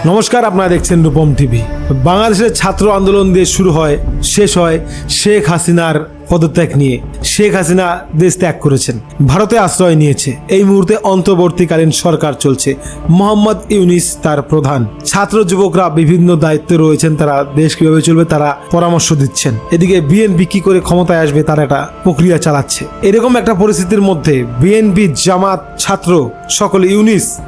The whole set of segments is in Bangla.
নমস্কার, আপনারা দেখছেন রূপম টিভি। বাংলাদেশের ছাত্র আন্দোলন দিয়ে শুরু হয়, শেষ হয় শেখ হাসিনার পদত্যাগ নিয়ে। শেখ হাসিনা দেশ ত্যাগ করেছেন, ভারতে আশ্রয় নিয়েছে। এই মুহূর্তে অন্তর্বর্তীকালীন সরকার চলছে, মোহাম্মদ ইউনিস তার প্রধান। ছাত্র যুবকরা বিভিন্ন দায়িত্বে রয়েছেন, তারা দেশ কিভাবে চলবে তারা পরামর্শ দিচ্ছেন। এদিকে বিএনপি কি করে ক্ষমতায় আসবে তার একটা প্রক্রিয়া চালাচ্ছে। এরকম একটা পরিস্থিতির মধ্যে বিএনপি, জামাত, ছাত্র সকলে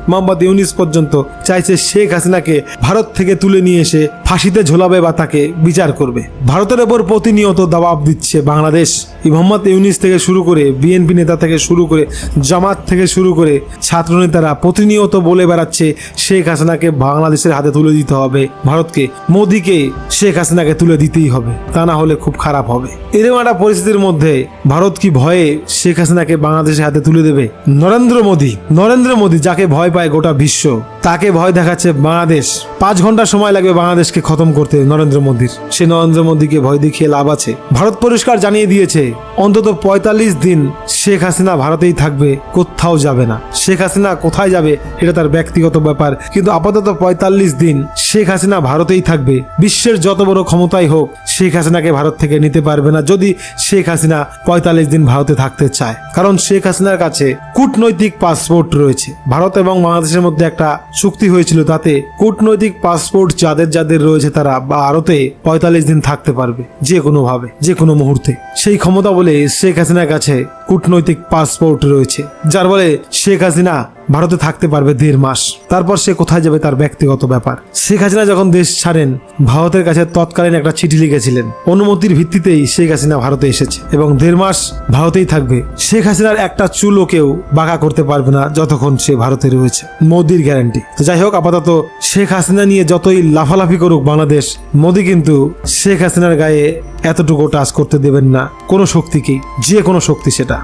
মোহাম্মদ ইউনিস পর্যন্ত চাইছে শেখ হাসিনাকে ভারত থেকে তুলে নিয়ে এসে ফাঁসিতে ঝোলাবে বা তাকে বিচার করবে। ভারতের ওপর প্রতিনিয়ত দবাব দিচ্ছে বাংলাদেশ। মোহাম্মদ ইউনিস থেকে শুরু করে, বিএনপি নেতা থেকে শুরু করে, জামাত থেকে শুরু করে ছাত্র নেতারা প্রতিনিয়ত বলে বেড়াচ্ছে শেখ হাসিনাকে বাংলাদেশের হাতে তুলে দিতে হবে, ভারতকে, মোদিকে শেখ হাসিনাকে তুলে দিতেই হবে, তা না হলে খুব খারাপ হবে। এরকম একটা পরিস্থিতির মধ্যে ভারত কি ভয়ে শেখ হাসিনাকে বাংলাদেশের হাতে তুলে দেবে? নরেন্দ্র মোদি যাকে ভয় পায় গোটা বিশ্ব, তাকে ভয় দেখাচ্ছে বাংলাদেশ। 5 ঘন্টা সময় লাগবে বাংলাদেশকে খতম করতে নরেন্দ্র মোদির। সে নরেন্দ্র মোদিকে ভয় দেখিয়ে লাভ আছে? ভারত পরিষ্কার জানিয়ে দিয়েছে অন্তত 45 দিন শেখ হাসিনা ভারতেই থাকবে, কোথাও যাবে না। শেখ হাসিনা কোথায় যাবে এটা তার ব্যক্তিগত ব্যাপার, কিন্তু আপাতত 45 দিন শেখ হাসিনা ভারতেই থাকবে। বিশ্বের যত বড় ক্ষমতাই হোক, শেখ হাসিনাকে ভারত থেকে নিতে পারবে না যদি শেখ হাসিনা 45 দিন ভারতে থাকতে চায়। কারণ শেখ হাসিনার কাছে কূটনৈতিক পাসপোর্ট রয়েছে। ভারত এবং বাংলাদেশের মধ্যে একটা চুক্তি হয়েছিল, তাতে কূটনৈতিক পাসপোর্ট যাদের রয়েছে তারা ভারতে 45 দিন থাকতে পারবে, যে কোনো ভাবে, যে কোনো মুহূর্তে। সেই ক্ষমতা বলে শেখ হাসিনার কাছে কূটনৈতিক পাসপোর্ট রয়েছে, যার বলে শেখ হাসিনা ভারতে থাকতে পারবে 1.5 মাস। তারপর সে কোথায় যাবে তার ব্যক্তিগত ব্যাপার। শেখ হাসিনা যখন দেশ ছাড়েন, ভারতের কাছে তৎকালীন একটা চিঠি লিখেছিলেন, অনুমতির ভিত্তিতেই শেখ হাসিনা ভারতে এসেছে এবং 1.5 মাস ভারতেই থাকবে। শেখ হাসিনার একটা চুলও কেউ বাঁকা করতে পারবে না যতক্ষণ সে ভারতে রয়েছে, মোদির গ্যারান্টি। তো যাই হোক, আপাতত শেখ হাসিনা নিয়ে যতই লাফালাফি করুক বাংলাদেশ, মোদি কিন্তু শেখ হাসিনার গায়ে এতটুকু টাচ করতে দেবেন না কোনো শক্তিকেই, যে কোনো শক্তি সেটা।